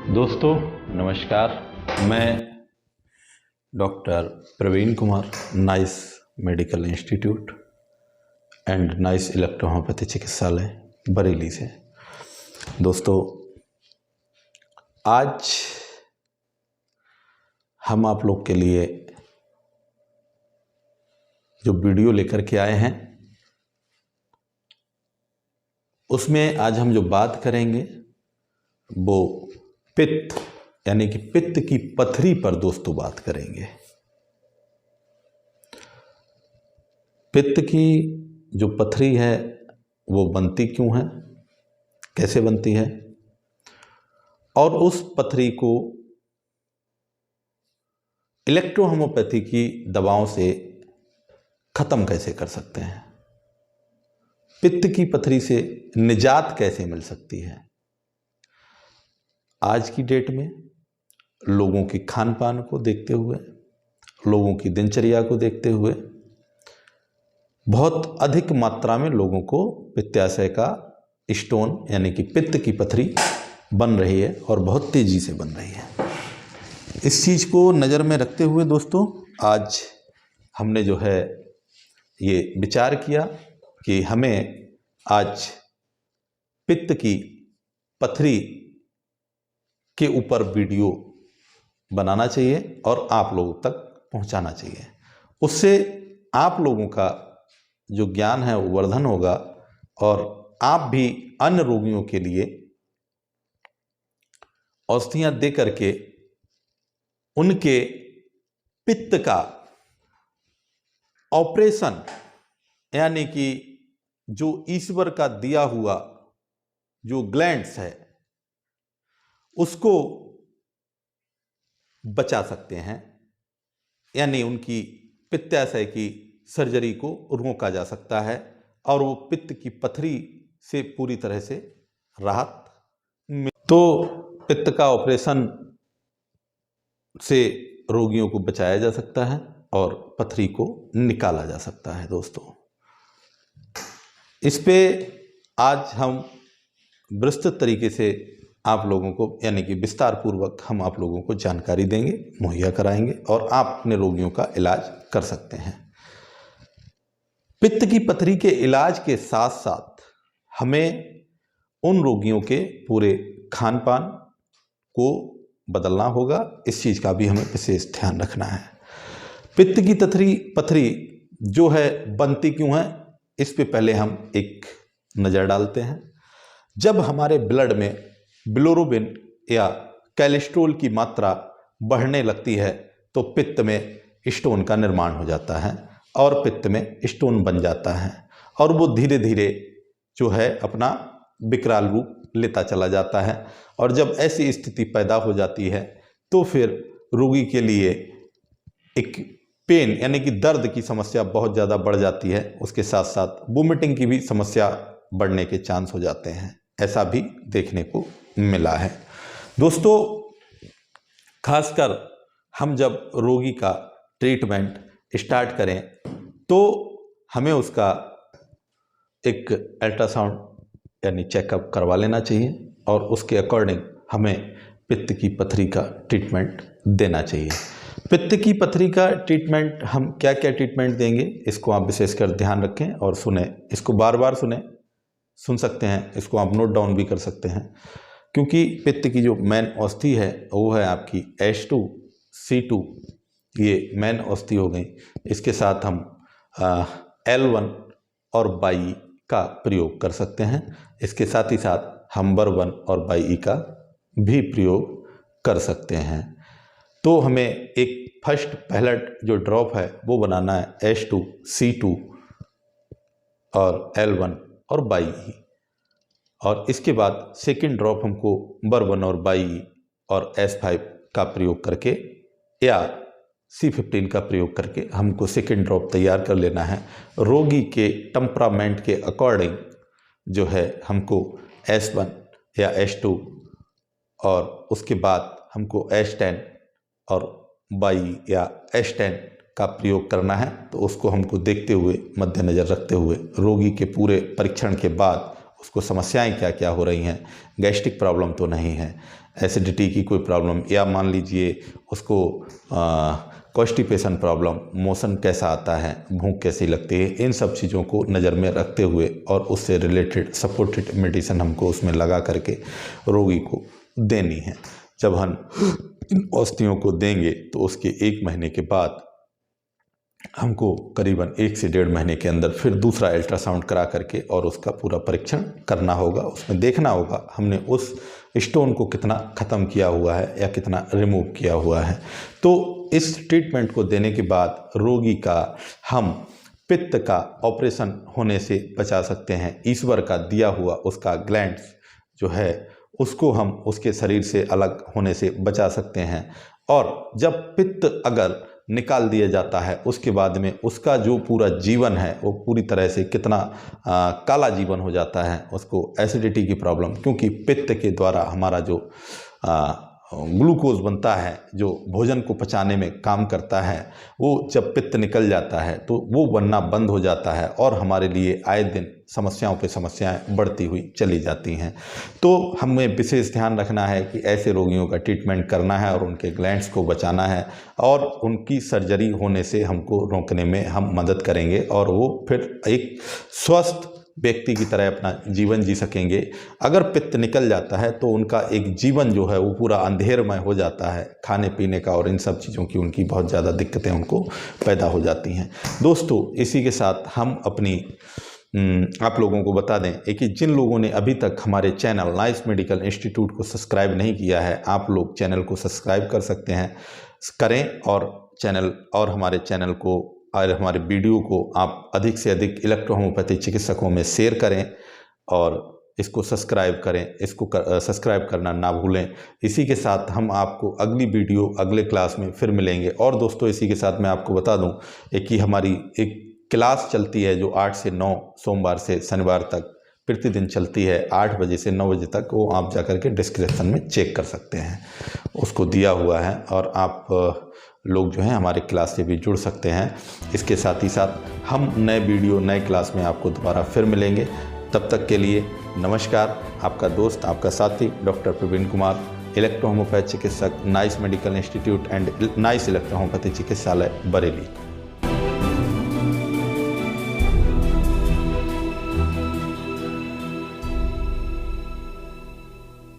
दोस्तों नमस्कार। मैं doctor Praveen Kumar, nice medical institute and nice electro homeopathy चिकित्सालय बरेली से। दोस्तों आज हम आप लोग के लिए जो वीडियो लेकर के आए हैं उसमें आज हम जो बात करेंगे वो पित्त यानी कि पित्त की पथरी पर दोस्तों बात करेंगे। पित्त की जो पथरी है वो बनती क्यों है, कैसे बनती है और उस पथरी को इलेक्ट्रो-होम्योपैथी की दवाओं से खत्म कैसे कर सकते हैं, पित्त की पथरी से निजात कैसे मिल सकती है। आज की डेट में लोगों की खान पान को देखते हुए, लोगों की दिनचर्या को देखते हुए बहुत अधिक मात्रा में लोगों को पित्ताशय का स्टोन यानी कि पित्त की पथरी बन रही है और बहुत तेजी से बन रही है। इस चीज़ को नज़र में रखते हुए दोस्तों आज हमने जो है ये विचार किया कि हमें आज पित्त की पथरी के ऊपर वीडियो बनाना चाहिए और आप लोगों तक पहुंचाना चाहिए। उससे आप लोगों का जो ज्ञान है वो वर्धन होगा और आप भी अन्य रोगियों के लिए औषधियां दे करके उनके पित्त का ऑपरेशन यानी कि जो ईश्वर का दिया हुआ जो ग्लैंड्स है उसको बचा सकते हैं, यानी उनकी पित्ताशय की सर्जरी को रोका जा सकता है और वो पित्त की पथरी से पूरी तरह से राहत तो पित्त का ऑपरेशन से रोगियों को बचाया जा सकता है और पथरी को निकाला जा सकता है। दोस्तों इस पे आज हम विस्तृत तरीके से आप लोगों को यानी कि विस्तार पूर्वक हम आप लोगों को जानकारी देंगे, मुहैया कराएंगे और आप अपने रोगियों का इलाज कर सकते हैं। पित्त की पथरी के इलाज के साथ साथ हमें उन रोगियों के पूरे खान पान को बदलना होगा, इस चीज़ का भी हमें विशेष ध्यान रखना है। पित्त की पथरी जो है बनती क्यों है इस पे पहले हम एक नज़र डालते हैं। जब हमारे ब्लड में बिलिरुबिन या कोलेस्ट्रॉल की मात्रा बढ़ने लगती है तो पित्त में स्टोन का निर्माण हो जाता है और पित्त में स्टोन बन जाता है और वो धीरे धीरे जो है अपना विकराल रूप लेता चला जाता है। और जब ऐसी स्थिति पैदा हो जाती है तो फिर रोगी के लिए एक पेन यानी कि दर्द की समस्या बहुत ज़्यादा बढ़ जाती है, उसके साथ साथ वोमिटिंग की भी समस्या बढ़ने के चांस हो जाते हैं, ऐसा भी देखने को मिला है। दोस्तों खासकर हम जब रोगी का ट्रीटमेंट स्टार्ट करें तो हमें उसका एक अल्ट्रासाउंड यानी चेकअप करवा लेना चाहिए और उसके अकॉर्डिंग हमें पित्त की पथरी का ट्रीटमेंट देना चाहिए। पित्त की पथरी का ट्रीटमेंट हम क्या क्या ट्रीटमेंट देंगे इसको आप विशेषकर ध्यान रखें और सुने, इसको बार बार सुन सकते हैं, इसको आप नोट डाउन भी कर सकते हैं क्योंकि पित्त की जो मेन औषधि है वो है आपकी H2C2, ये मेन औषधि हो गई। इसके साथ हम L1 और बाई का प्रयोग कर सकते हैं, इसके साथ ही साथ हम बर1 और बाई का भी प्रयोग कर सकते हैं। तो हमें एक पहला जो ड्रॉप है वो बनाना है H2C2 और L1 और बाई, और इसके बाद सेकेंड ड्रॉप हमको बर1 और बाई और S5 का प्रयोग करके या C15 का प्रयोग करके हमको सेकेंड ड्रॉप तैयार कर लेना है। रोगी के टेम्परामेंट के अकॉर्डिंग जो है हमको S1 या H2 और उसके बाद हमको H10 और बाई या H10 का प्रयोग करना है। तो उसको हमको देखते हुए, मद्देनज़र रखते हुए, रोगी के पूरे परीक्षण के बाद उसको समस्याएं क्या क्या हो रही हैं, गैस्ट्रिक प्रॉब्लम तो नहीं है, एसिडिटी की कोई प्रॉब्लम, या मान लीजिए उसको कॉन्स्टिपेशन प्रॉब्लम, मोशन कैसा आता है, भूख कैसी लगती है, इन सब चीज़ों को नज़र में रखते हुए और उससे रिलेटेड सपोर्टेड मेडिसिन हमको उसमें लगा करके रोगी को देनी है। जब हम इन औषधियों को देंगे तो उसके 1 महीने के बाद हमको करीबन 1 से 1.5 महीने के अंदर फिर दूसरा अल्ट्रासाउंड करा करके और उसका पूरा परीक्षण करना होगा। उसमें देखना होगा हमने उस स्टोन को कितना ख़त्म किया हुआ है या कितना रिमूव किया हुआ है। तो इस ट्रीटमेंट को देने के बाद रोगी का हम पित्त का ऑपरेशन होने से बचा सकते हैं। ईश्वर का दिया हुआ उसका ग्लैंड्स जो है उसको हम उसके शरीर से अलग होने से बचा सकते हैं। और जब पित्त अगर निकाल दिया जाता है उसके बाद में उसका जो पूरा जीवन है वो पूरी तरह से कितना काला जीवन हो जाता है। उसको एसिडिटी की प्रॉब्लम, क्योंकि पित्त के द्वारा हमारा जो ग्लूकोज बनता है, जो भोजन को पचाने में काम करता है, वो जब पित्त निकल जाता है तो वो बनना बंद हो जाता है और हमारे लिए आए दिन समस्याओं पे समस्याएं बढ़ती हुई चली जाती हैं। तो हमें विशेष ध्यान रखना है कि ऐसे रोगियों का ट्रीटमेंट करना है और उनके ग्लैंड्स को बचाना है और उनकी सर्जरी होने से हमको रोकने में हम मदद करेंगे और वो फिर एक स्वस्थ व्यक्ति की तरह अपना जीवन जी सकेंगे। अगर पित्त निकल जाता है तो उनका एक जीवन जो है वो पूरा अंधेरमय हो जाता है, खाने पीने का और इन सब चीज़ों की उनकी बहुत ज़्यादा दिक्कतें उनको पैदा हो जाती हैं। दोस्तों, इसी के साथ हम अपनी आप लोगों को बता दें कि जिन लोगों ने अभी तक हमारे चैनल नाइस मेडिकल इंस्टीट्यूट को सब्सक्राइब नहीं किया है, आप लोग चैनल को सब्सक्राइब कर सकते हैं, करें और हमारे चैनल को और हमारे वीडियो को आप अधिक से अधिक इलेक्ट्रो होम्योपैथी चिकित्सकों में शेयर करें और इसको सब्सक्राइब करें। इसको सब्सक्राइब करना ना भूलें। इसी के साथ हम आपको अगली वीडियो अगले क्लास में फिर मिलेंगे। और दोस्तों, इसी के साथ मैं आपको बता दूं कि हमारी एक क्लास चलती है जो 8 से 9 सोमवार से शनिवार तक प्रतिदिन चलती है, 8 बजे से 9 बजे तक। वो आप जाकर के डिस्क्रिप्शन में चेक कर सकते हैं, उसको दिया हुआ है और आप लोग जो हैं हमारे क्लास से भी जुड़ सकते हैं। इसके साथ ही साथ हम नए वीडियो नए क्लास में आपको दोबारा फिर मिलेंगे। तब तक के लिए नमस्कार। आपका दोस्त, आपका साथी doctor Praveen Kumar, electro homeopathy चिकित्सक, nice medical institute and nice electro homeopathy चिकित्सालय, बरेली।